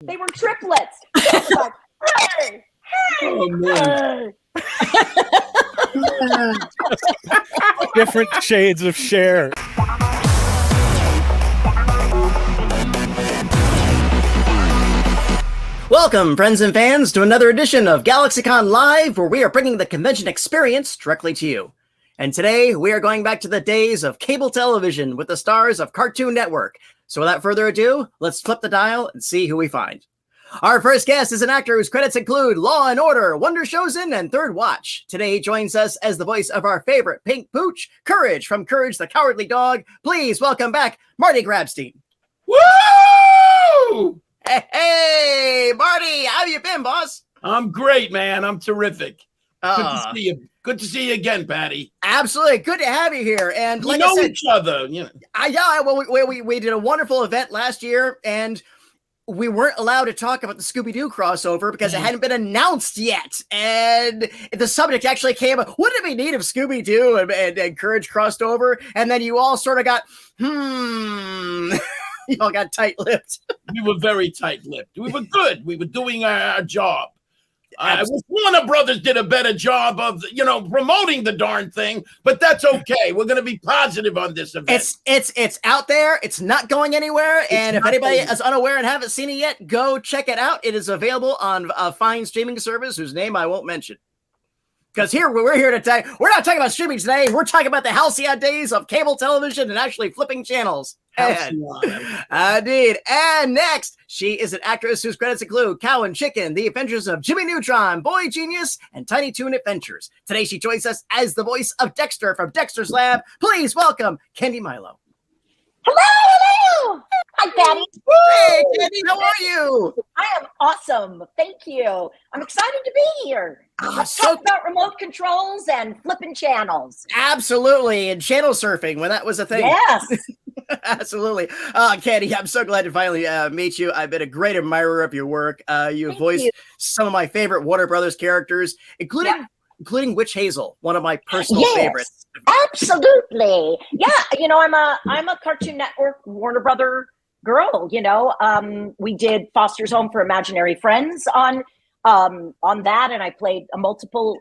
They were triplets. Like, hey, Oh, man. Different shades of Cher. Welcome, friends and fans, to another edition of GalaxyCon Live, where we are bringing the convention experience directly to you. And today, we are going back to the days of cable television with the stars of Cartoon Network. So without further ado, let's flip the dial and see who we find. Our first guest is an actor whose credits include Law & Order, Wonder Chosen, and Third Watch. Today, he joins us as the voice of our favorite pink pooch, Courage, from Courage the Cowardly Dog. Please welcome back Marty Grabstein. Woo! Hey, Marty, how you been, boss? I'm great, man. I'm terrific. Good to Uh, see you. Good to see you again, Patty. Absolutely. Good to have you here. And We like know I said, each other. You know. we did a wonderful event last year, and we weren't allowed to talk about the Scooby-Doo crossover because it hadn't been announced yet. And the subject actually came up, what did we need if Scooby-Doo and Courage crossed over? And then you all sort of got, you all got tight-lipped. We were very tight-lipped. We were good. We were doing our job. Warner Brothers did a better job of, promoting the darn thing, but that's okay. We're going to be positive on this event. It's out there. It's not going anywhere. And if anybody is unaware and haven't seen it yet, go check it out. It is available on a fine streaming service whose name I won't mention. Because we're here to tell you, we're not talking about streaming today. We're talking about the halcyon days of cable television and actually flipping channels. Indeed. And next, she is an actress whose credits include Cow and Chicken, The Adventures of Jimmy Neutron, Boy Genius, and Tiny Toon Adventures. Today, she joins us as the voice of Dexter from Dexter's Lab. Please welcome Candi Milo. hello. Hi, Patty. Hey, Candi, how are you? I am awesome. Thank you. I'm excited to be here. Let's So talk about remote controls and flipping channels. absolutely, and channel surfing when that was a thing. Yes. Absolutely. Candi, I'm so glad to finally meet you. I've been a great admirer of your work. You Thank voiced you. some of my favorite Warner Brothers characters, including Witch Hazel, one of my personal favorites. Absolutely. Yeah. I'm a Cartoon Network Warner Brother girl. We did Foster's Home for Imaginary Friends on that, and I played a multiple.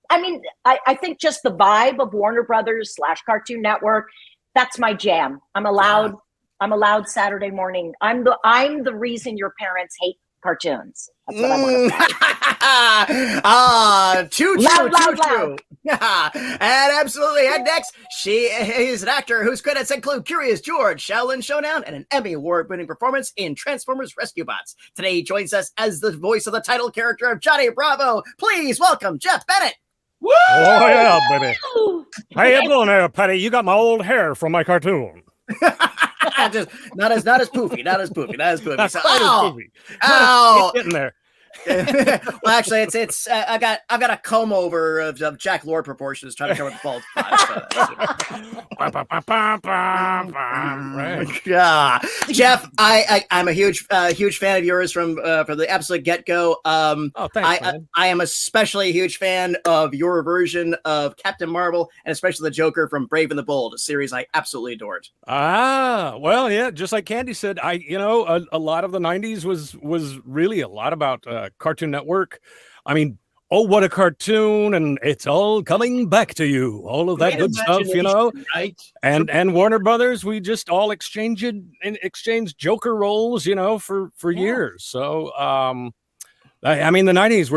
I think just the vibe of Warner Brothers / Cartoon Network. That's my jam. I'm allowed Saturday morning. I'm the reason your parents hate cartoons. That's what I want to say. True. And absolutely. And next, she is an actor whose credits include Curious George, Shaolin Showdown, and an Emmy Award-winning performance in Transformers Rescue Bots. Today, he joins us as the voice of the title character of Johnny Bravo. Please welcome Jeff Bennett. Woo! Oh, yeah, baby. How you doing there, Patty? You got my old hair from my cartoon. Just not as poofy. Not So, quite as poofy. Ow! It's getting there. Well, actually, it's I've got a comb over of Jack Lord proportions trying to cover the bald spot. Right. Yeah, Jeff, I'm a huge fan of yours from the absolute get go. Oh, thanks, man. I am especially a huge fan of your version of Captain Marvel, and especially the Joker from Brave and the Bold, a series I absolutely adored. Well, yeah, just like Candi said, a lot of the 90s was really a lot about Cartoon Network. I mean, oh, what a cartoon, and it's all coming back to you. All of that good stuff, Right? And Warner Brothers, we just all exchanged Joker roles, for years. So, the 90s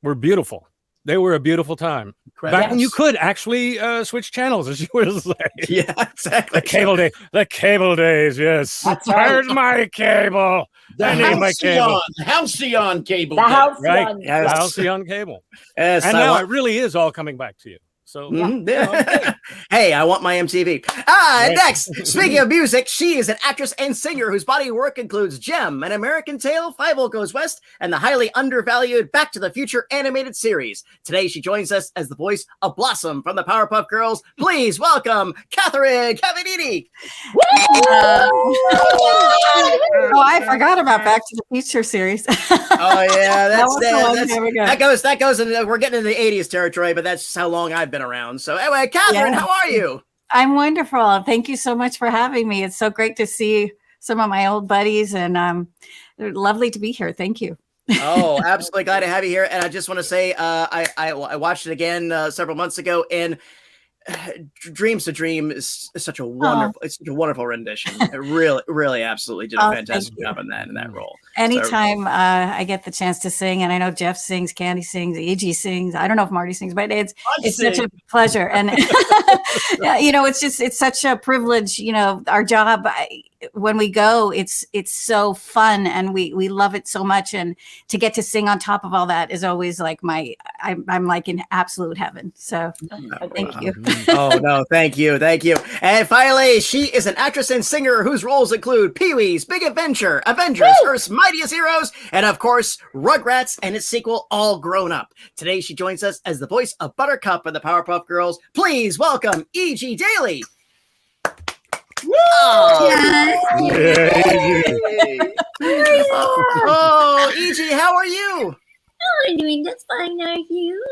were beautiful. They were a beautiful time. Back when you could actually switch channels, as you were saying. Yeah, exactly. The cable days, yes. That's right. Where's my cable? I need my cable. Halcyon cable. The house Right, one. the Halcyon cable. Yes, And now it really is all coming back to you. So, Hey, I want my MTV. Right. Next, speaking of music, she is an actress and singer whose body of work includes Gem, An American Tale, Five Old Goes West, and the highly undervalued Back to the Future animated series. Today, she joins us as the voice of Blossom from the Powerpuff Girls. Please welcome Catherine Cavadini. Oh, I forgot about Back to the Future series. Oh yeah, That that goes into, we're getting into the 80s territory, but that's how long I've been around. So anyway, Catherine, how are you? I'm wonderful. Thank you so much for having me. It's so great to see some of my old buddies, and lovely to be here. Thank you. Oh, absolutely glad to have you here. And I just want to say, I watched it again several months ago, and Dreams to Dream is such a wonderful, it's such a wonderful rendition. It really absolutely did a fantastic job in that role. Anytime I get the chance to sing, and I know Jeff sings, Candi sings, EG sings. I don't know if Marty sings, but it's such a pleasure. And it's such a privilege. Our job, when we go, it's so fun, and we love it so much. And to get to sing on top of all that is always like I'm like in absolute heaven. So thank you. Oh no, thank you. And finally, she is an actress and singer whose roles include Pee-wee's Big Adventure, Avengers, Earth's Mightiest Heroes, and of course, Rugrats and its sequel, All Grown Up. Today, she joins us as the voice of Buttercup and the Powerpuff Girls. Please welcome E.G. Daly. Oh, E.G., how are you? I'm doing just fine. Are you?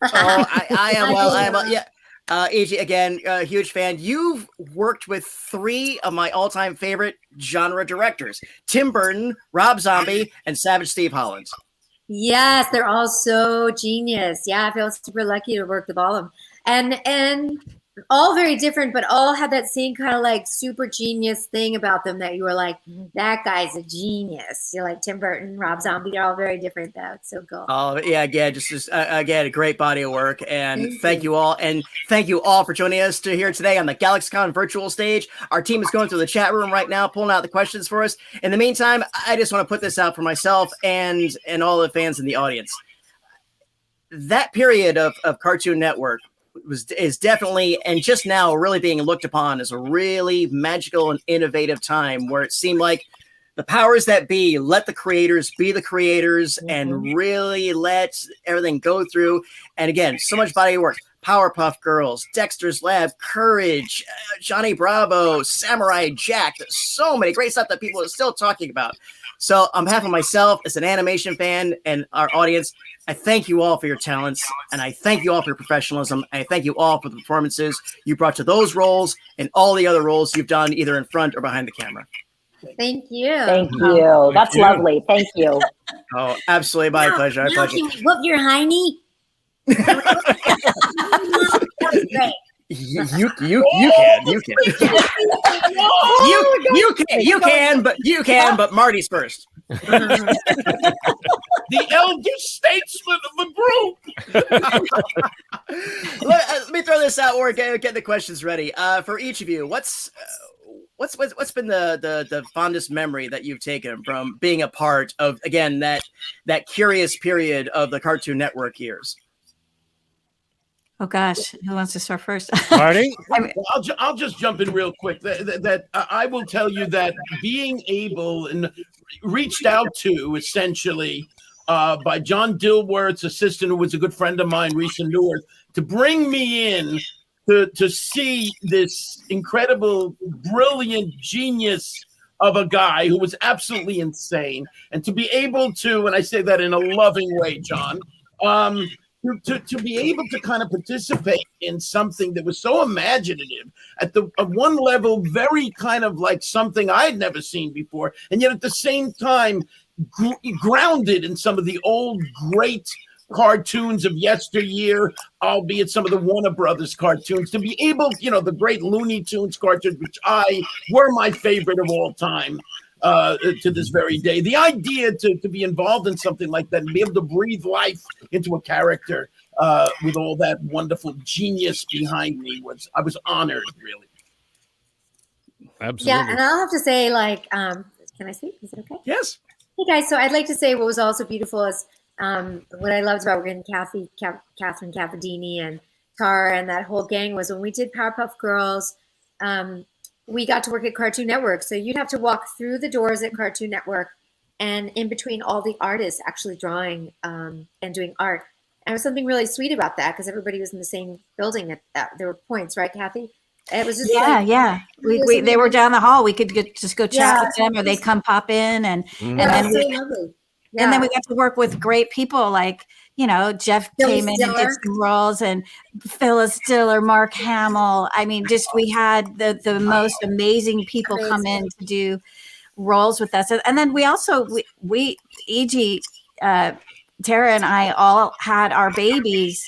I am well. Yeah. E.G., again, huge fan. You've worked with 3 of my all-time favorite genre directors: Tim Burton, Rob Zombie, and Savage Steve Holland. Yes, they're all so genius. Yeah, I feel super lucky to work with all of them. And all very different, but all had that same kind of like super genius thing about them that you were like, that guy's a genius. You're like Tim Burton, Rob Zombie, they're all very different though. It's so cool. Oh yeah, again, again, a great body of work, and thank you all, and thank you all for joining us here today on the GalaxyCon virtual stage. Our team is going through the chat room right now, pulling out the questions for us. In the meantime, I just want to put this out for myself and all the fans in the audience. That period of Cartoon Network is definitely, and just now really being looked upon as a really magical and innovative time where it seemed like the powers that be let the creators be the creators and really let everything go through. And again, so much body of work. Powerpuff Girls, Dexter's Lab, Courage, Johnny Bravo, Samurai Jack. There's so many great stuff that people are still talking about. So on behalf of myself, as an animation fan and our audience, I thank you all for your talents, and I thank you all for your professionalism. I thank you all for the performances you brought to those roles and all the other roles you've done either in front or behind the camera. Thank you. Thank you. That's lovely. Thank you. Oh, absolutely. My pleasure. My pleasure. Can we whoop your hiney? Great. You can, but Marty's first. The elder statesman of the group. Let me throw this out or get the questions ready. For each of you, what's been the fondest memory that you've taken from being a part of, again, that curious period of the Cartoon Network years? Oh gosh, who wants to start first? Marty? I'll just jump in real quick. That I will tell you that being able and reached out to essentially by John Dilworth's assistant, who was a good friend of mine, Reese Newarth, to bring me in to see this incredible, brilliant genius of a guy who was absolutely insane, and to be able to, and I say that in a loving way, John, to be able to kind of participate in something that was so imaginative at one level, very kind of like something I'd never seen before, and yet at the same time grounded in some of the old great cartoons of yesteryear, albeit some of the Warner Brothers cartoons, to be able, the great Looney Tunes cartoons, which were my favorite of all time. To this very day, the idea to be involved in something like that and be able to breathe life into a character with all that wonderful genius behind me I was honored, really. Absolutely. Yeah, and I'll have to say, can I speak? Is it okay? Yes. Hey guys, so I'd like to say what was also beautiful is what I loved about working with Catherine Cavadini and Tara and that whole gang was when we did Powerpuff Girls. We got to work at Cartoon Network. So you'd have to walk through the doors at Cartoon Network and in between all the artists actually drawing and doing art. And there was something really sweet about that because everybody was in the same building at that. There were points, right, Kathy? It was just they were down the hall. We could just go chat with them, or they'd come pop in, and then we got to work with great people like Jeff came in and did some roles, and Phyllis Diller, Mark Hamill. I mean, we had the most amazing people come in to do roles with us. And then we also, we E.G., Tara and I all had our babies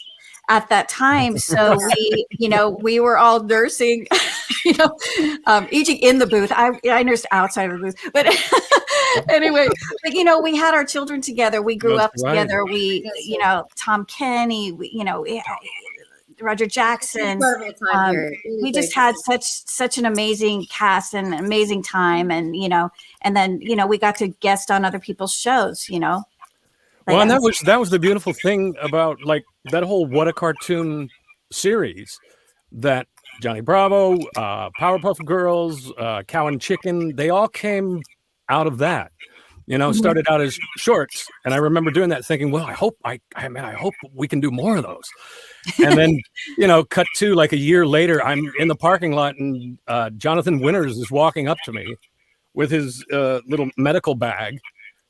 at that time. So we, you know, we were all nursing, you know, E.G. in the booth. I nursed outside of the booth, but anyway, but, you know, we had our children together. We grew up together. We, you know, Tom Kenny, you know, Roger Jackson. We just had such an amazing cast and amazing time. And, you know, and then, you know, we got to guest on other people's shows, you know. Well, and that was the beautiful thing about like that whole What a Cartoon series, that Johnny Bravo, Powerpuff Girls, Cow and Chicken, they all came out of that. You know, started out as shorts, and I remember doing that, thinking, well, I hope we can do more of those. And then, you know, cut to like a year later, I'm in the parking lot, and Jonathan Winters is walking up to me with his little medical bag.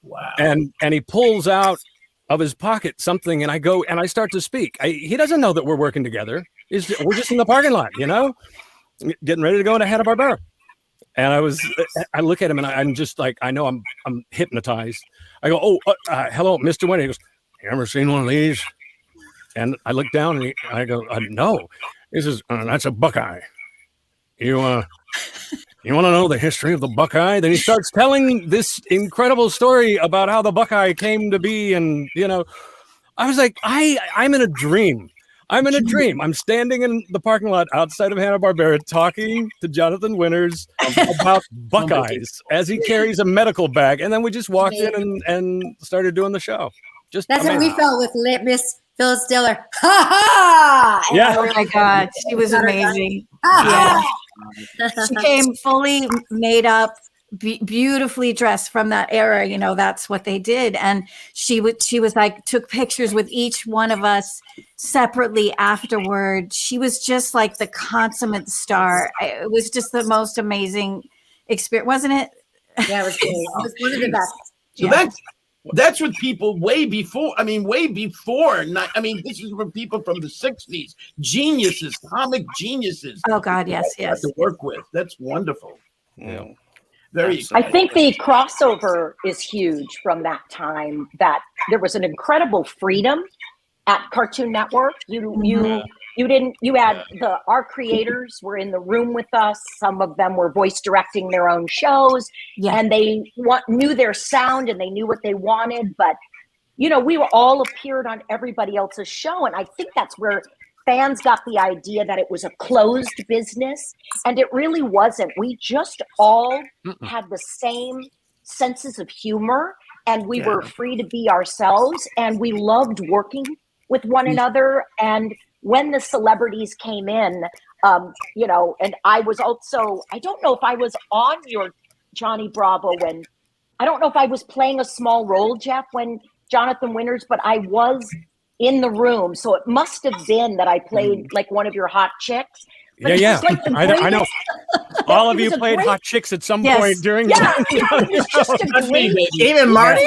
Wow. And he pulls out of his pocket something, and I go and I start to speak. He doesn't know that we're working together. We're just in the parking lot, you know, getting ready to go into Hanna-Barbera. And I look at him, and I'm just like, I know I'm hypnotized. I go, hello, Mr. Winter. He goes, you ever seen one of these? And I look down, and I go, no. He says, that's a Buckeye. You want to know the history of the Buckeye? Then he starts telling this incredible story about how the Buckeye came to be. And, you know, I was like, I'm in a dream. I'm in a dream. I'm standing in the parking lot outside of Hanna-Barbera talking to Jonathan Winters about Buckeyes as he carries a medical bag. And then we just walked in and started doing the show. That's how we felt with Miss Phyllis Diller. Ha ha! Yeah. Oh my God. She was amazing. Yeah. She came fully made up, beautifully dressed from that era. You know, that's what they did. And she was like, took pictures with each one of us separately afterward. She was just like the consummate star. It was just the most amazing experience, wasn't it? Yeah, it was great. It was one of the best. So that's what people way before, this is from people from the 60s, geniuses, comic geniuses. Oh God, yes. To work with. That's wonderful. Yeah. Very exciting. I think the crossover is huge from that time, that there was an incredible freedom at Cartoon Network. Our creators were in the room with us. Some of them were voice directing their own shows, and they knew their sound and they knew what they wanted. But, you know, we were all appeared on everybody else's show. And I think that's where fans got the idea that it was a closed business, and it really wasn't. We just all had the same senses of humor, and we were free to be ourselves, and we loved working with one another. And when the celebrities came in, you know, and I was also, I don't know if I was on your Johnny Bravo I don't know if I was playing a small role, Jeff, when Jonathan Winters, but I was in the room. So it must have been that I played like one of your hot chicks. But yeah. Like I know. All of you played hot chicks at some point during it was just a great, even Marty.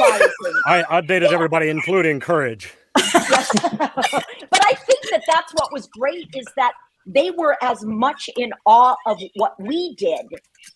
I dated everybody, including Courage. But I think that's what was great, is that they were as much in awe of what we did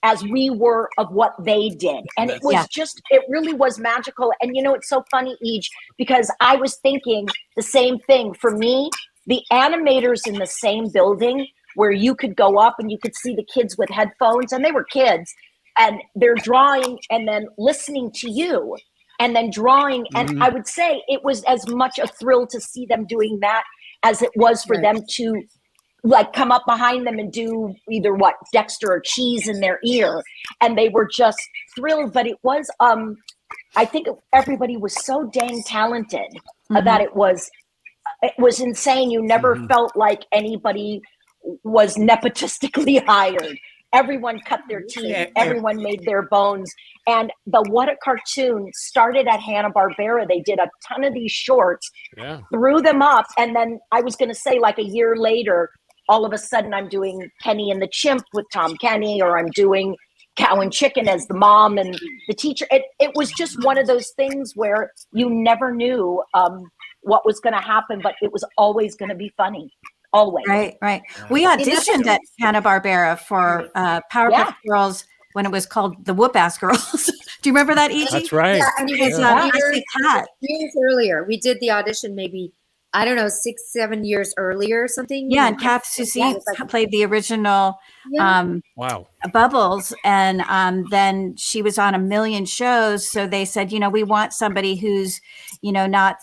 as we were of what they did. And it was it really was magical. And, you know, it's so funny, Ej, because I was thinking the same thing. For me, the animators in the same building where you could go up and you could see the kids with headphones, and they were kids, and they're drawing and then listening to you and then drawing. And I would say it was as much a thrill to see them doing that as it was for them to like come up behind them and do either Dexter or Cheese in their ear. And they were just thrilled. But it was, I think everybody was so dang talented that it was insane. You never felt like anybody was nepotistically hired. Everyone cut their teeth. Everyone made their bones. And the What a Cartoon started at Hanna-Barbera. They did a ton of these shorts, threw them up. And then I was going to say, like a year later, all of a sudden I'm doing Kenny and the Chimp with Tom Kenny, or I'm doing Cow and Chicken as the mom and the teacher. It was just one of those things where you never knew what was going to happen, but it was always going to be funny. Always. Right. We auditioned at Hanna-Barbera for Powerpuff Girls when it was called the Whoop Ass Girls. Do you remember that, E.G.? That's right. Yeah, and it was Nicely Cut. years earlier. We did the audition maybe, I don't know, 6-7 years earlier or something. Yeah, and Kath Soucie played the original Wow. Bubbles, and then she was on a million shows. So they said, we want somebody who's, not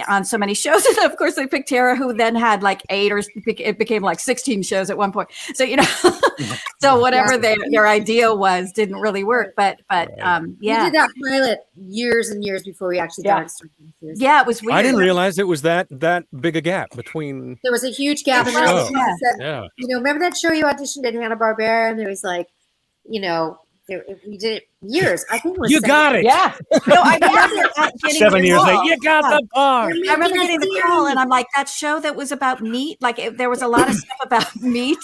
on so many shows. And of course, they picked Tara, who then had like 8 or it became like 16 shows at one point. So so whatever their idea was didn't really work. But we did that pilot years and years before we actually got it. Yeah, it was weird. I didn't realize it was that big a gap between. There was a huge gap. And said, remember that show you auditioned at Hanna-Barbera? And there was like, we did it years. I think it was You got it. Yeah. No, I remember 7 years later. You got the bar. I remember getting the call, and I'm like, that show that was about meat. Like there was a lot of stuff about meat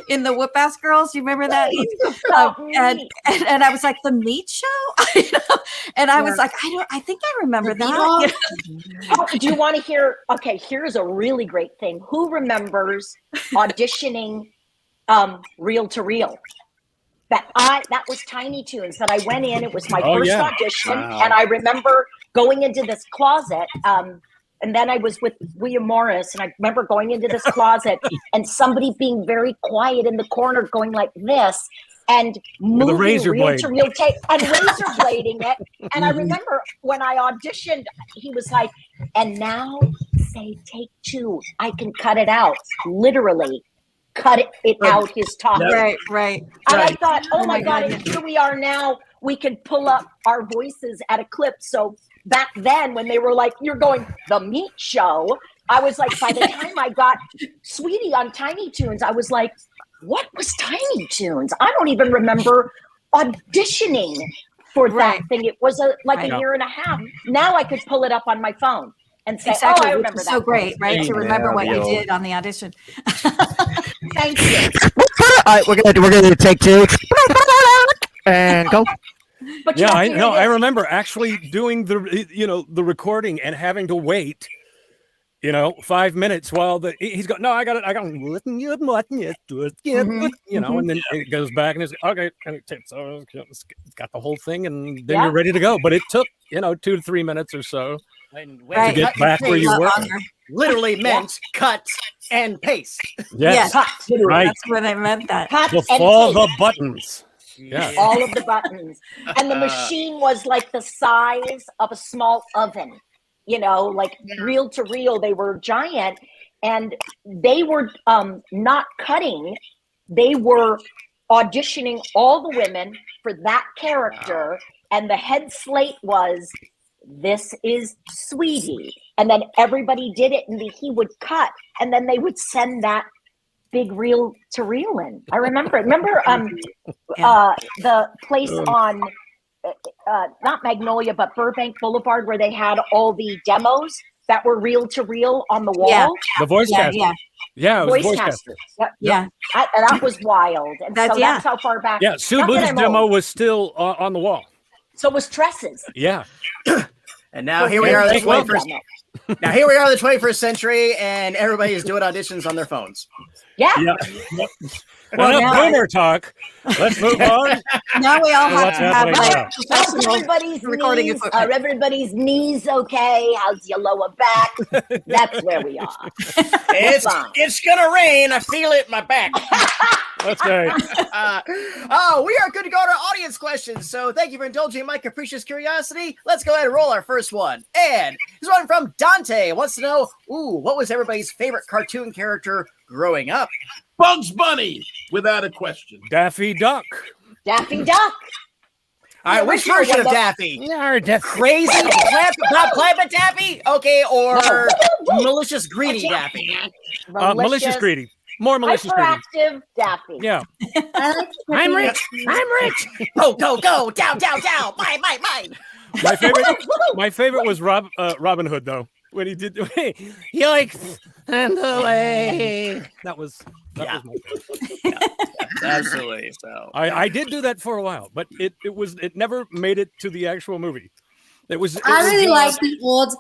in the Whoop Ass Girls. Do you remember that? And I was like, the meat show. And I was like, I think I remember that. Do you want to hear? Okay, here's a really great thing. Who remembers auditioning reel to reel? That was Tiny Toons that I went in. It was my first audition. Wow. And I remember going into this closet. And then I was with William Morris, and I remember going into this closet and somebody being very quiet in the corner going like this and moving reel to reel tape and razor blading it. And I remember when I auditioned, he was like, and now say take 2. I can cut it out. Literally. Cut it out his talk. Right. And I thought, oh my God, and here we are now. We can pull up our voices at a clip. So back then when they were like, you're going the meat show, I was like, by the time I got Sweetie on Tiny Toons, I was like, what was Tiny Toons? I don't even remember auditioning for that thing. It was a year and a half. Now I could pull it up on my phone and say, exactly. I remember that. So great, right? To remember what you did on the audition. Thank you. All right, we're gonna take 2 and go. But I remember actually doing the recording and having to wait, 5 minutes while he's going. No, I got it. And then it goes back and it's okay, and it takes. So it's got the whole thing, and then you're ready to go. But it took 2 to 3 minutes or so to get back where you were. Literally meant cut and paste. Yes. Right. That's where they meant that. Before the buttons. Yeah. All of the buttons. And the machine was like the size of a small oven, reel to reel. They were giant, and they were not cutting. They were auditioning all the women for that character. Wow. And the head slate was, this is Sweetie. And then everybody did it, and he would cut, and then they would send that big reel to reel in. I remember it. Remember the place on not Magnolia, but Burbank Boulevard, where they had all the demos that were reel to reel on the wall? Yeah. The voice caster. Yeah, it was voice caster. That was wild. And so that's how far back. Yeah, Sue Booth's demo was still on the wall. So was Tresses. Yeah. And now here we are the 21st. Now here we are the 21st century, and everybody is doing auditions on their phones. Yeah. Well, enough boomer talk. Let's move on. Now we all have to have everybody's recording knees. Are everybody's knees okay? How's your lower back? That's where we are. It's gonna rain. I feel it in my back. That's right. We are good to go to our audience questions. So thank you for indulging my capricious curiosity. Let's go ahead and roll our first one. And this one from Dante wants to know, what was everybody's favorite cartoon character growing up? Bugs Bunny, without a question. Daffy Duck. Daffy Duck. All right, which version of Daffy? Crazy Clampett Daffy? Okay, or malicious greedy Daffy? Malicious greedy. More malicious greedy. Hyperactive Daffy. Yeah. I'm rich. Go, down. Mine. My favorite was Robin Hood, though. When he did yoinks and away. That was my favorite. Absolutely. So I did do that for a while, but it never made it to the actual movie. I really like the old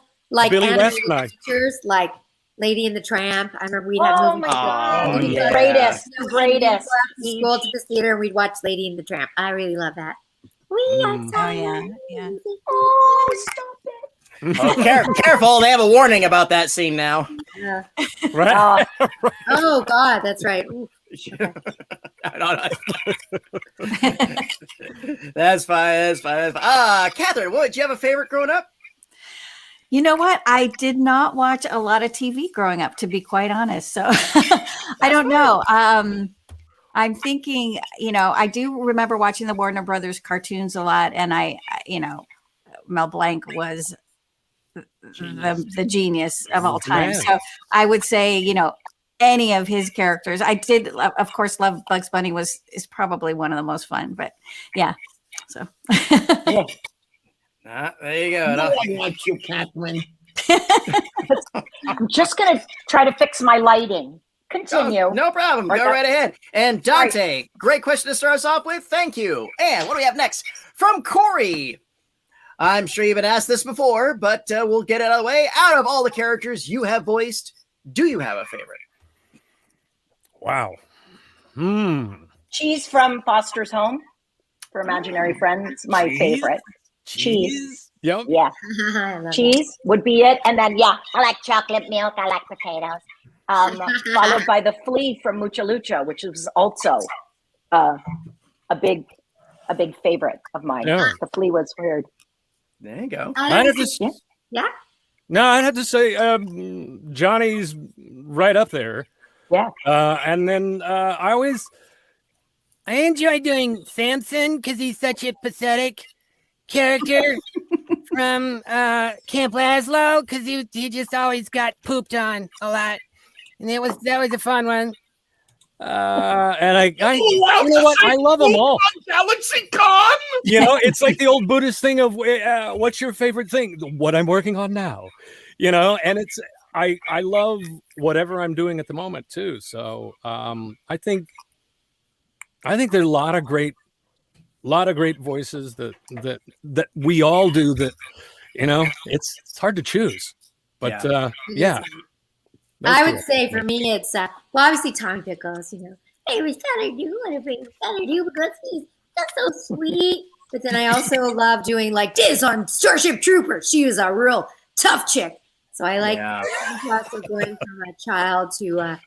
Billy West and I. pictures, like Lady and the Tramp. I remember we'd have Oh movies. my God. yeah. Greatest. Greatest. We'd go to the theater and we'd watch Lady and the Tramp. I really love that. We are Oh so yeah, yeah. Oh, stop it. Oh, careful. They have a warning about that scene now. Yeah. Right. Oh God, that's right. Ooh. That's fine. Catherine, what, did you have a favorite growing up? You know what? I did not watch a lot of TV growing up, to be quite honest. So I don't know. I'm thinking, I do remember watching the Warner Brothers cartoons a lot, and Mel Blanc was the genius of all time. Man. So I would say, any of his characters. I did, of course, love Bugs Bunny is probably one of the most fun. But yeah, so. There you go. No one likes you, Catherine. I'm just going to try to fix my lighting. Continue. Oh, no problem. Go right ahead. And Dante, great question to start us off with. Thank you. And what do we have next? From Corey. I'm sure you've been asked this before, but we'll get it out of the way. Out of all the characters you have voiced, do you have a favorite? Wow. Cheese from Foster's Home for Imaginary Friends, my favorite. Cheese. Yep. Yeah. I love Cheese would be it. And then, I like chocolate milk. I like potatoes. Followed by the Flea from Mucha Lucha, which was also a big favorite of mine. Yeah. The Flea was weird. There you go. I'd have to, Yeah. no, I'd have to say Johnny's right up there. Yeah. And then I enjoy doing Samson because he's such a pathetic character from Camp Laszlo because he just always got pooped on a lot, and that was a fun one. And I you know what? I love them all. GalaxyCon. It's like the old Buddhist thing of what's your favorite thing? What I'm working on now. And it's I love whatever I'm doing at the moment too. So I think there are a lot of great voices that we all do that, it's hard to choose, but yeah. I would say for me, it's obviously Tommy Pickles. Hey, we better do whatever we better do because he's that's so sweet. But then I also love doing like Diz on Starship Troopers. She was a real tough chick. So I like also going from a child to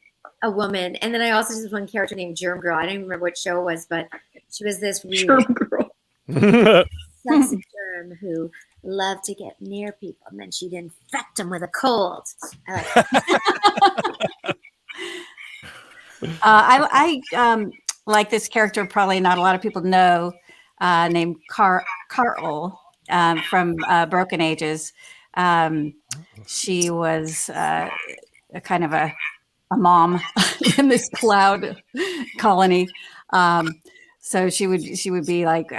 a woman. And then I also did one character named Germ Girl. I don't even remember what show it was, but she was this weird Germ Girl. sexy germ who loved to get near people, and then she'd infect them with a cold. I like this character. Probably not a lot of people know. Named Carl from Broken Ages. She was a kind of a mom in this cloud colony. So she would be like,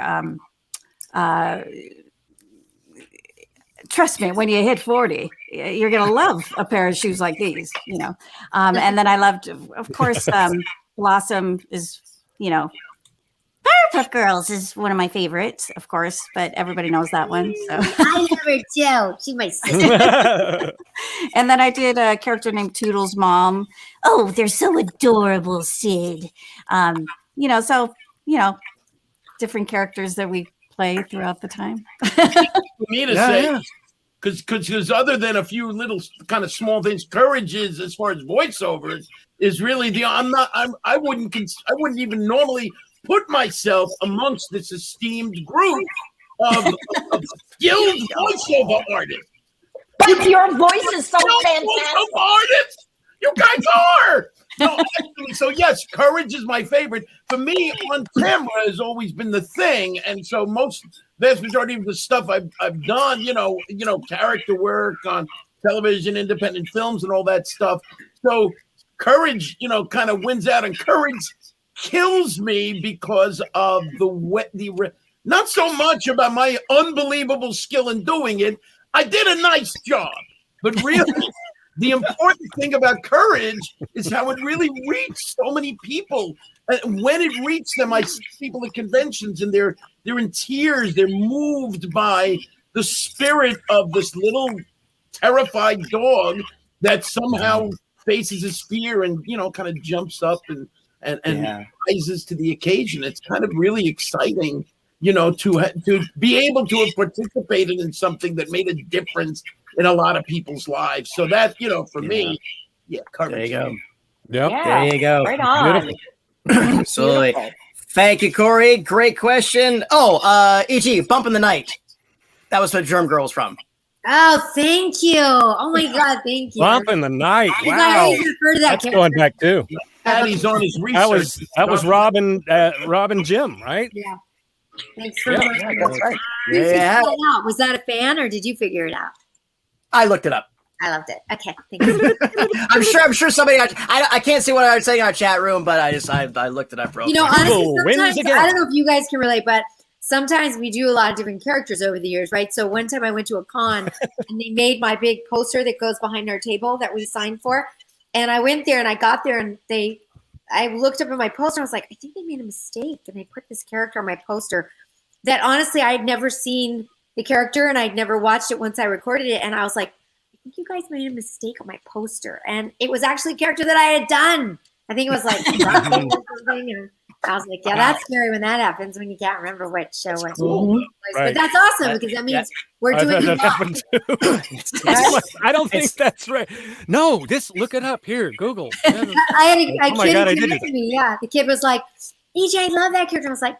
trust me, when you hit 40, you're going to love a pair of shoes like these, And then I loved, of course, Blossom is, PowerPuff Girls is one of my favorites, of course, but everybody knows that one. So I love her too. She's my sister. And then I did a character named Toodles' mom. Oh, they're so adorable, Sid. Different characters that we play throughout the time. For me to say, because other than a few little kind of small things, Courage is, as far as voiceovers, is really I wouldn't even normally put myself amongst this esteemed group of skilled voiceover artists. But your voice is so fantastic. Voiceover artists, you guys are. No, actually, so yes, Courage is my favorite. For me, on camera has always been the thing, and so vast majority of the stuff I've done, character work on television, independent films, and all that stuff. So Courage, kind of wins out, and Courage kills me because of not so much about my unbelievable skill in doing it. I did a nice job, but really. The important thing about Courage is how it really reached so many people. And when it reached them, I see people at conventions and they're in tears. They're moved by the spirit of this little terrified dog that somehow faces his fear and, kind of jumps up and rises to the occasion. It's kind of really exciting, to be able to have participated in something that made a difference in a lot of people's lives. So that, for me, there you go. Yep. Yeah, There you go. right on. Absolutely. Beautiful. Thank you, Corey. Great question. Oh, E.G., Bump in the Night. That was what Germ Girl was from. Oh, thank you. Oh my God, thank you. Bump in the Night. I Wow. always refer to that That's character. going back too. Patty's on his research. That was Robin Jim, right? Yeah. Thanks for Yeah, That's right. You figured Yeah. that out. Was that a fan or did you figure it out? I looked it up. I loved it. Okay, thank you. I'm sure somebody. I can't see what I was saying in our chat room, but I looked it up. Real You know, quick. honestly, Google wins sometimes again. I don't know if you guys can relate, but sometimes we do a lot of different characters over the years, right? So one time I went to a con and they made my big poster that goes behind our table that we signed for, and I went there and I got there and I looked up at my poster. And I was like, I think they made a mistake and they put this character on my poster that honestly I had never seen the character and I'd never watched it once I recorded it, and I was like, I think you guys made a mistake on my poster. And it was actually a character that I had done. I think it was like something. And I was like, yeah, that's scary when that happens, when you can't remember what show it was. Right. But that's awesome because that means we're I've doing had that happen too. I don't think that's right. No, look it up here. Google. I had a Oh my kid God, I who did came do up to me. Yeah, the kid was like, EJ, I love that character. I was like,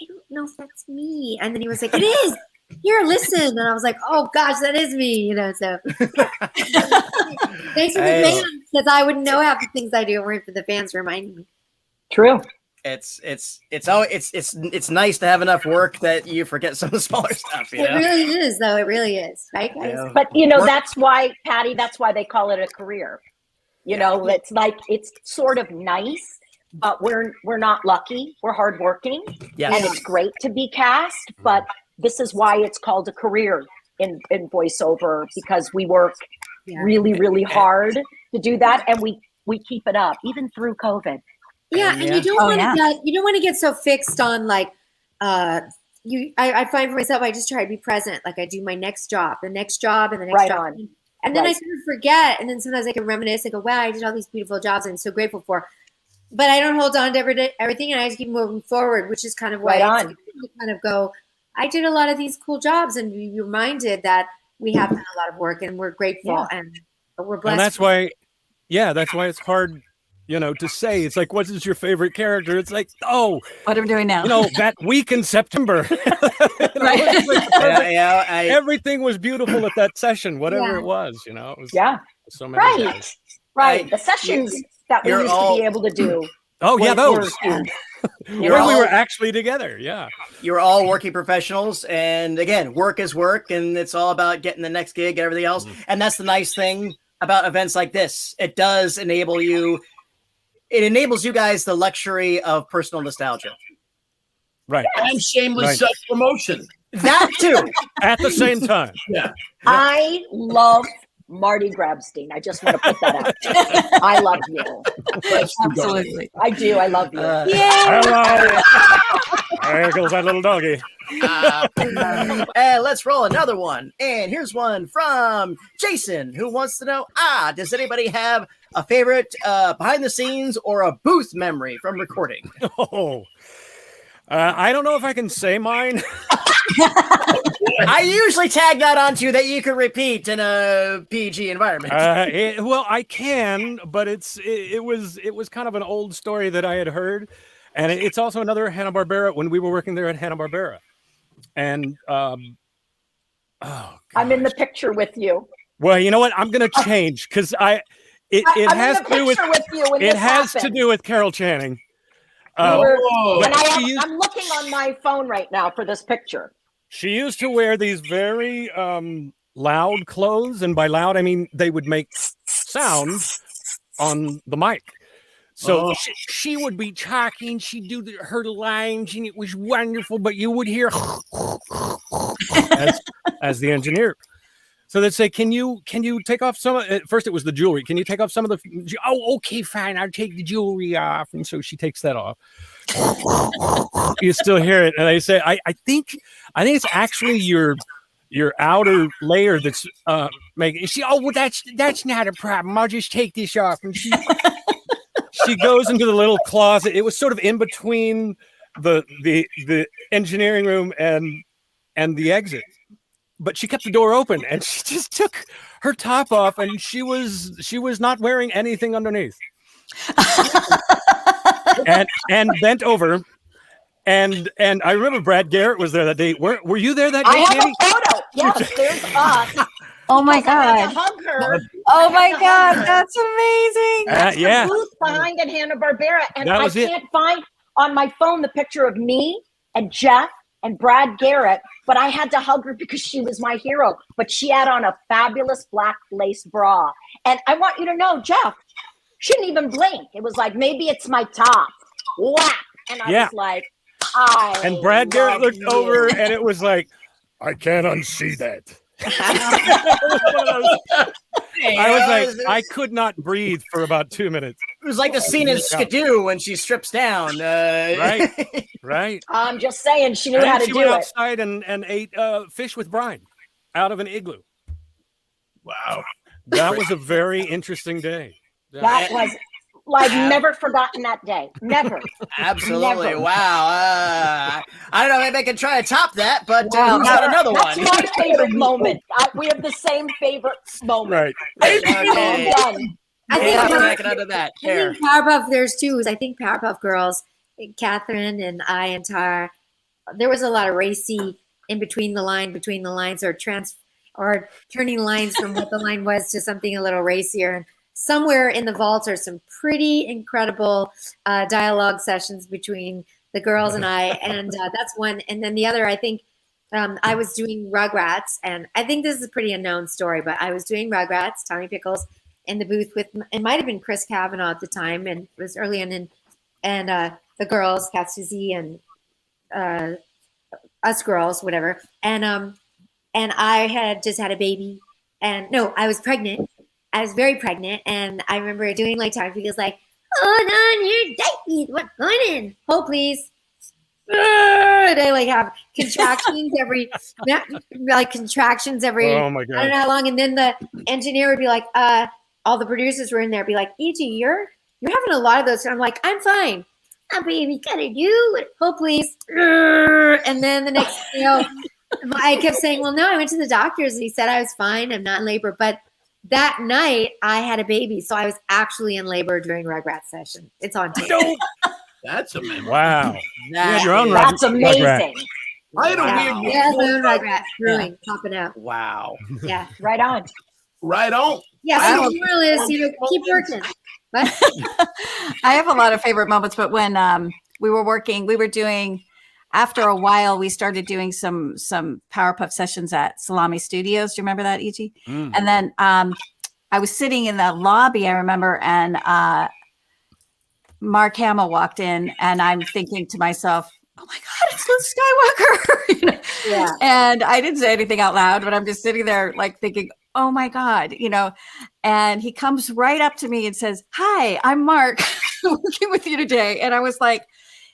I don't know if that's me. And then he was like, it is. Here, listen. And I was like, oh gosh, that is me. So thanks for the fans, because I wouldn't know half the things I do if it weren't for the fans reminding me. True. It's nice to have enough work that you forget some of the smaller stuff. It really is, though. It really is, right, guys? Yeah. But that's why, Patty, that's why they call it a career. It's like, it's sort of nice, but we're not lucky. We're hardworking. Yes. And it's great to be cast, but this is why it's called a career in voiceover, because we work really, really hard to do that, and we keep it up even through COVID. Yeah, and you don't want to get so fixed on like I find for myself, I just try to be present. Like I do my next job, the next job, and the next job. And then I sort of forget, and then sometimes I can reminisce and go, wow, I did all these beautiful jobs I'm so grateful for. But I don't hold on to everything, and I just keep moving forward, which is kind of why I kind of go, I did a lot of these cool jobs, and be reminded that we have done a lot of work, and we're grateful, and we're blessed. And that's why it's hard, to say. It's like, what is your favorite character? It's like, what I'm doing now. That week in September. Everything was beautiful at that session, whatever it was. It was so many guys. Right. The sessions that we used to be able to do. Oh, yeah, those. We were actually together. Yeah. You're all working professionals. And again, work is work. And it's all about getting the next gig and everything else. And that's the nice thing about events like this. It does enable you. It enables you guys the luxury of personal nostalgia. Right. And shameless self-promotion. That too. At the same time. Yeah. I love Marty Grabstein. I just want to put that out there. I love you. Absolutely. I do. I love you. Hello. There goes that little doggy. And let's roll another one. And here's one from Jason, who wants to know, does anybody have a favorite behind the scenes or a booth memory from recording? I don't know if I can say mine. I usually tag that onto that you can repeat in a PG environment. Well, I can, but it was kind of an old story that I had heard, and it's also another Hanna-Barbera when we were working there at Hanna-Barbera, and I'm in the picture with you. Well, you know what? I'm gonna change because it has to do with Carol Channing. I'm looking on my phone right now for this picture. She used to wear these very loud clothes, and by loud I mean they would make sound on the mic. So she would be talking, she'd do her lines, and it was wonderful, but you would hear as the engineer. So they'd say, can you take off some at first it was the jewelry. Can you take off some of the okay, fine, I'll take the jewelry off. And so she takes that off. You still hear it. And they say, I think it's actually your your outer layer that's making. Well, that's not a problem. I'll just take this off. And she goes into the little closet. It was sort of in between the engineering room and the exit, but she kept the door open and she just took her top off and she was not wearing anything underneath. and bent over. And I remember Brad Garrett was there that day. Were you there that day? I have Candy? a photo. Yes, there's us. Oh my I had God. to hug her. Oh my God. That's amazing. That's yeah. the booth behind at Hanna-Barbera. And That I was it. can't find on my phone the picture of me and Jeff and Brad Garrett, but I had to hug her because she was my hero. But she had on a fabulous black lace bra. And I want you to know, Jeff, she didn't even blink. It was like, maybe it's my top. Whap. And I was like, And Brad Garrett love looked you. over and it was like, I can't unsee that. I was like, I could not breathe for about 2 minutes. It was like the scene in Skidoo when she strips down. Right. I'm just saying, she knew And how to she do went it. outside and ate fish with brine out of an igloo. Wow. That was a very interesting day. That was like never forgotten that day. Never. Absolutely. Never. Wow. I don't know. Maybe I can try to top that, but Wow. who's got another That's one? my favorite moment. We have the same favorite moment. Right. Okay. Done. I think Yeah, Power- I can under that. I think Powerpuff, there's two. I think Powerpuff Girls, Catherine and I and Tara, there was a lot of racy in between the lines, or turning lines from what the line was to something a little racier. And somewhere in the vaults are some pretty incredible dialogue sessions between the girls and I, and that's one. And then the other, I think I was doing Rugrats, and I think this is a pretty unknown story, but I was doing Rugrats, Tommy Pickles, in the booth with, it might have been Chris Kavanaugh at the time, and it was early on, and the girls, Kat Suzy and us girls, whatever, and I had just had a baby, and no, I was pregnant. I was very pregnant, and I remember doing like Tommy Pickles, like, hold on your diapers, what's going in? Hold please. And I like have contractions every. Oh my I don't God. know how long, and then the engineer would be like, all the producers were in there, be like, E.G., you're having a lot of those. And I'm like, I'm fine. Oh, baby, gotta do it. Oh, please. And then the next, I kept saying, well, no, I went to the doctors and he said I was fine. I'm not in labor. But that night I had a baby. So I was actually in labor during Rugrats session. It's on tape. That's amazing. Wow. You had your own That's amazing. Rugrat. I had a Yeah, weird yeah, my own Rugrats brewing, popping out. Wow. Yeah. Right on. right on. Yeah, so the moral is, keep working. But I have a lot of favorite moments, but when we were doing, after a while, we started doing some Powerpuff sessions at Salami Studios. Do you remember that, E.G.? And then I was sitting in the lobby, I remember, and Mark Hamill walked in, and I'm thinking to myself, oh my God, it's Luke Skywalker. yeah. And I didn't say anything out loud, but I'm just sitting there like thinking, oh my God, and he comes right up to me and says, hi, I'm Mark, working with you today. And I was like,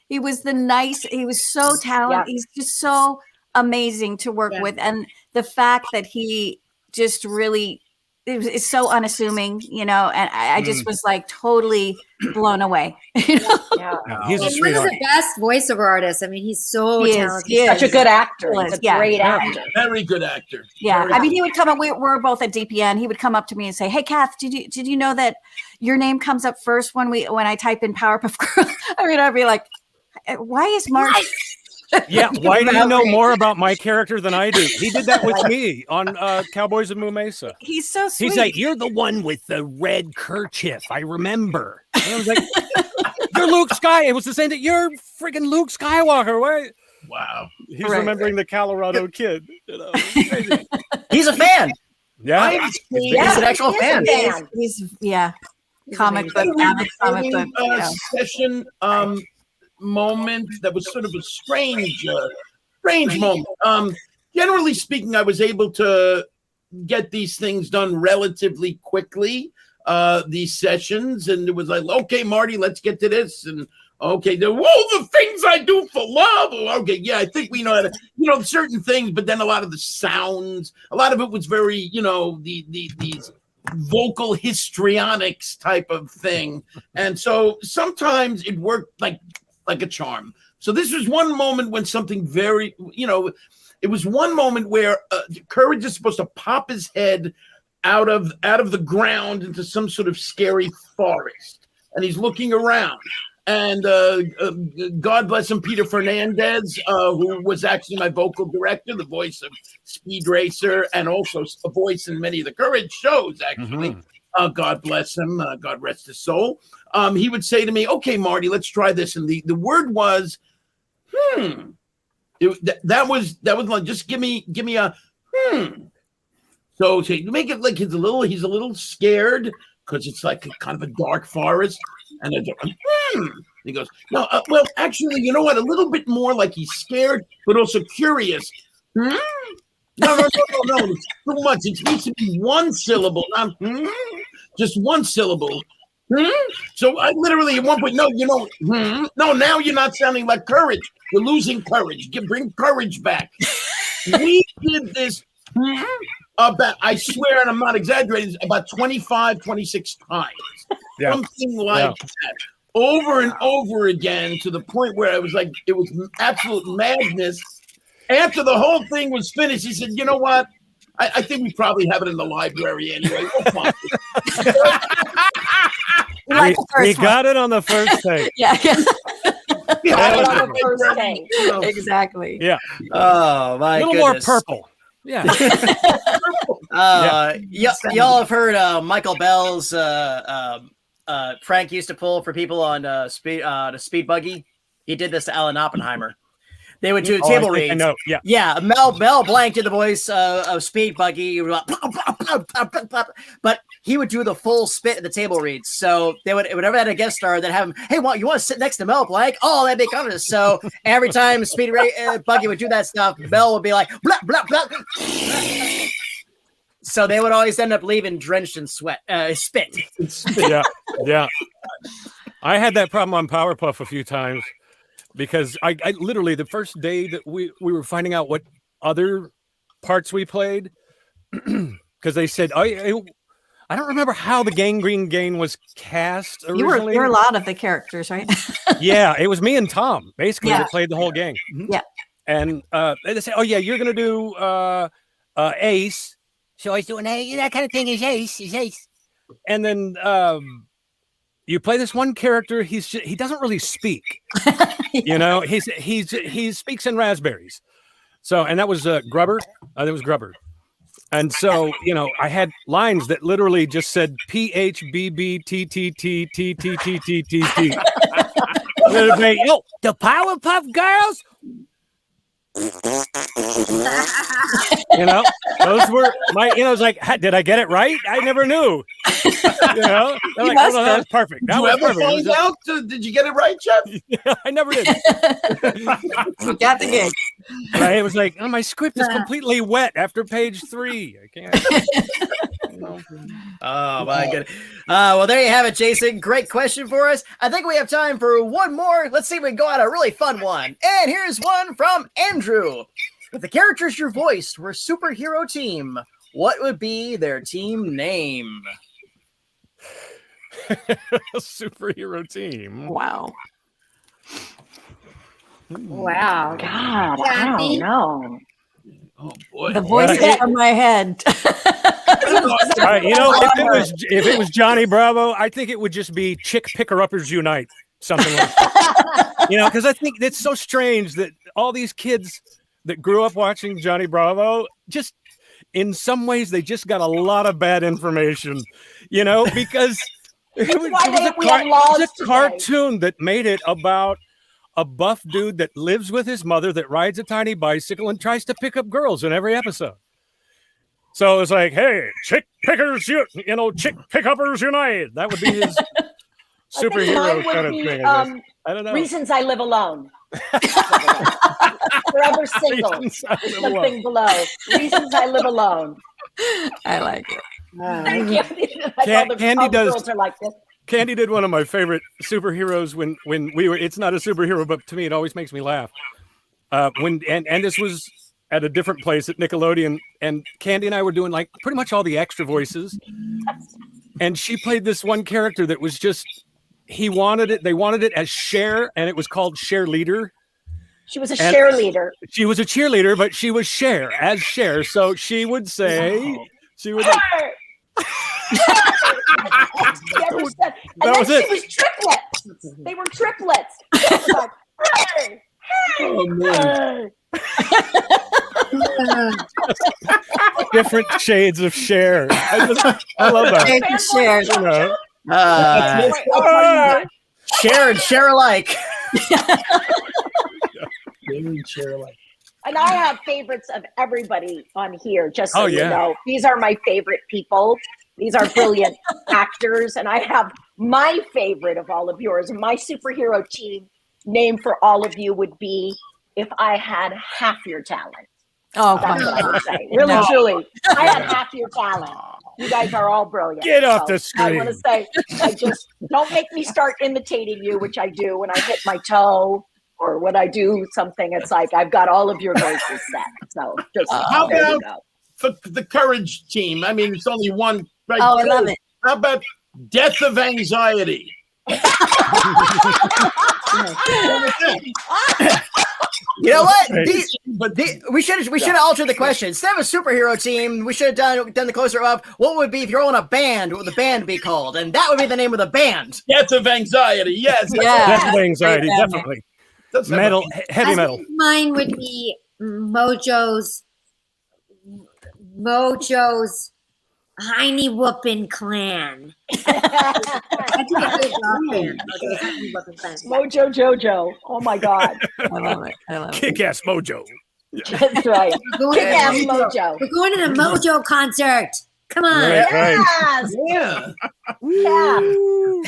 he was so talented. Yeah. He's just so amazing to work with. And the fact that he just really is so unassuming, and I just was like totally blown away. Yeah. He's a He's one of sweetheart. the best voiceover artists. I mean, he's so He is, talented. he is. Such a good actor. He's a Yeah. great actor. Very good actor. Yeah, Very I mean, he would come up. We're both at DPN. He would come up to me and say, "Hey, Kath, did you know that your name comes up first when I type in Powerpuff Girls?" I mean, I'd be like, "Why is Mark?" Yeah, why do you know more about my character than I do? He did that with me on Cowboys of Moo Mesa. He's so sweet. He's like, you're the one with the red kerchief. I remember. And I was like, you're Luke Sky. It was the same that you're freaking Luke Skywalker. Why? Wow. He's Right. remembering the Colorado kid. Crazy. He's a fan. Yeah. He's an actual he is a fan. fan. He's comic book, avid comic book. Session moment that was sort of a strange moment. Generally speaking, I was able to get these things done relatively quickly, these sessions, and it was like, okay, Marty, let's get to this, and Okay, the things I do for love. Okay, yeah, I think we know how to, certain things, but then a lot of the sounds, a lot of it was very, these vocal histrionics type of thing. And so sometimes it worked like a charm. So this was one moment when something very, it was one moment where Courage is supposed to pop his head out of the ground into some sort of scary forest. And he's looking around. And God bless him, Peter Fernandez, who was actually my vocal director, the voice of Speed Racer, and also a voice in many of the Courage shows, actually. Mm-hmm. God bless him. God rest his soul. He would say to me, okay, Marty, let's try this. And the word was, that was like, just give me a, So you make it like he's a little scared because it's like kind of a dark forest. And he goes, no, well, actually, you know what? A little bit more like he's scared, but also curious. No. It's too much. It needs to be one syllable, not just one syllable. So I literally at one point, no, now you're not sounding like Courage. You're losing courage. Bring courage back. We did this about, I swear, and I'm not exaggerating, about 25, 26 times. Yeah. Something like that. Over and over again, to the point where I was like, it was absolute madness. After the whole thing was finished, he said, you know what? I think we probably have it in the library anyway. We'll find it. We got it on the first take. Yeah. We got it on the first take. Exactly. Yeah. Oh, my goodness. A little more purple. Yeah. Y'all have heard Michael Bell's prank used to pull for people on the speed buggy. He did this to Alan Oppenheimer. They would do table reads. I know. Yeah. Mel Blanc did the voice of Speed Buggy, but he would do the full spit at the table reads. So they would, whenever they had a guest star, they'd have him, hey, you want to sit next to Mel Blanc? Oh, that'd be kind of. So every time Speed Buggy would do that stuff, Mel would be like, blah, blah, blah. So they would always end up leaving drenched in spit. Yeah. I had that problem on PowerPuff a few times. Because I literally, the first day that we were finding out what other parts we played, because they said, I don't remember how the Gangrene Gang was cast originally. You were a lot of the characters, right? Yeah, it was me and Tom, basically, that played the whole gang. Yeah. And they said, oh, yeah, you're going to do Ace. So I was doing that kind of thing is Ace. And then you play this one character. He doesn't really speak. He speaks in raspberries. So, and that was Grubber. That was Grubber. And so, I had lines that literally just said PHBBTTTTTTTTT. The Powerpuff Girls. Those were my. I was like, did I get it right? I never knew. They're like, oh, no, that was perfect. Did you ever find out? Did you get it right, Jeff? Yeah, I never did. We got the gig. Right? It was like, oh, my script is completely wet after page 3. I can't. Oh my goodness. Well, there you have it, Jason. Great question for us. I think we have time for one more. Let's see if we can go on a really fun one. And here's one from Andrew. If the characters you voiced were a superhero team, what would be their team name? Superhero team. Wow. God, I don't know. Oh boy. The voice is in my head. If it was Johnny Bravo, I think it would just be Chick Picker-Uppers Unite. Something like that. Because I think it's so strange that all these kids that grew up watching Johnny Bravo, just in some ways, they just got a lot of bad information, because it was a cartoon that made it about a buff dude that lives with his mother that rides a tiny bicycle and tries to pick up girls in every episode. So it's like, hey, Chick Pickers, Chick Pick-Uppers Unite. That would be his superhero kind of thing. I don't know. Reasons I Live Alone. Forever Single. Something below. Reasons I Live Alone. I like it. Thank you. Candi does. Girls are like this. Candi did one of my favorite superheroes when we were. It's not a superhero, but to me, it always makes me laugh. And this was at a different place at Nickelodeon, and Candi and I were doing like pretty much all the extra voices, and she played this one character that was just. They wanted it as Cher, and it was called Cher Leader. She was a cheerleader. She was a cheerleader, but she was Cher as Cher. So she would say, she would. That was it. She was triplets. They were triplets. Like, hey, Oh man. Different shades of Cher. I love that. Shades of Cher. You know. Share and share alike. And I have favorites of everybody on here, just so you yeah. know. These are my favorite people. These are brilliant actors. And I have my favorite of all of yours. My superhero team name for all of you would be If I Had Half Your Talent. Oh, That's what I would say. Really, truly. I had half your talent. You guys are all brilliant. Get off the screen. I want to say, don't make me start imitating you, which I do when I hit my toe or when I do something. It's like I've got all of your voices set. So just How there you about go. for the Courage team? I mean, it's only one. Right? Oh, I love it. How about Death of Anxiety? You know what? Right. We should have altered the question. Instead of a superhero team, we should have done the closer of what would be if you're on a band, what would the band be called? And that would be the name of the band. Death of Anxiety. Yes. Yeah. Death of Anxiety, definitely. That's Metal, heavy I metal. think mine would be Mojo's Heiny Whoopin' Clan. I do a good rock band. Okay, Heiny Whoopin' Clan. Mojo Jojo. Oh my God. I love it. I love it. Kick-ass mojo. That's right. We're going, Kick ass to, Mojo. we're going to the Mojo concert. Come on. Right, right. Yes. Yeah. Yeah.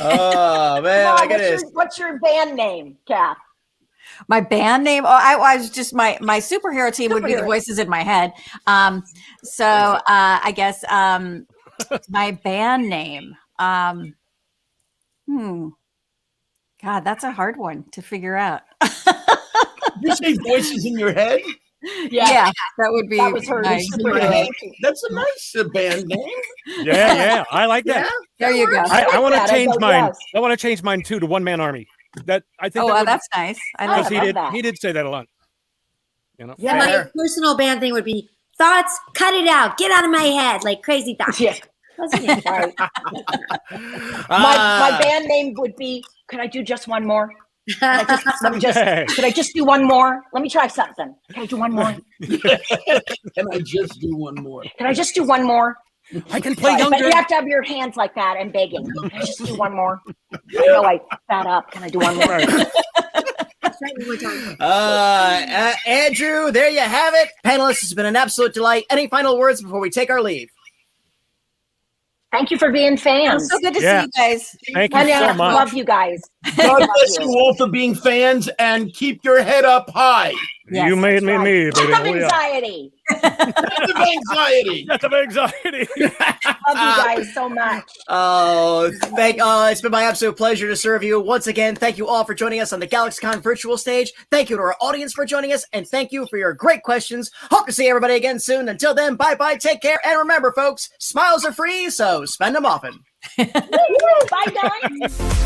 Oh man, Come on, look at this. what's your band name, Kath? My band name? Oh, I was just my superhero team would be the Superhero. voices in my head. I guess my band name. God, that's a hard one to figure out. You say voices in your head? Yeah, that would be That was her nice. superhero name. That's a nice band name. Yeah, I like that. There you go. I want to that. I change go, mine. yes. I want to change mine too to One Man Army. That I think. Oh, that well, would- that's nice. I know. because love that. he did say that a lot. You know. Yeah, my personal band thing would be Thoughts, Cut It Out, Get Out of My Head, like Crazy Thoughts. Yeah. Wasn't it? Right. My band name would be, could I do just one more? Could I just do one more? Let me try something. Can I do one more? Can I just do one more? Can I just do one more? I can play But younger. you have to have your hands like that and begging. Can I just do one more? I know I sat up. Can I do one more? Right. Try one more time. Andrew, there you have it. Panelists, it's been an absolute delight. Any final words before we take our leave? Thank you for being fans. So good to Yeah. see you guys. Thank you And so much. love you guys. God Love bless you. you all for being fans and keep your head up high. Yes, You made me Right. me, baby. Death of Oh, yeah. anxiety. Death of Anxiety. Death of anxiety. Love you guys so much. It's been my absolute pleasure to serve you. Once again, thank you all for joining us on the GalaxyCon virtual stage. Thank you to our audience for joining us, and thank you for your great questions. Hope to see everybody again soon. Until then, bye-bye, take care, and remember, folks, smiles are free, so spend them often. Bye, guys.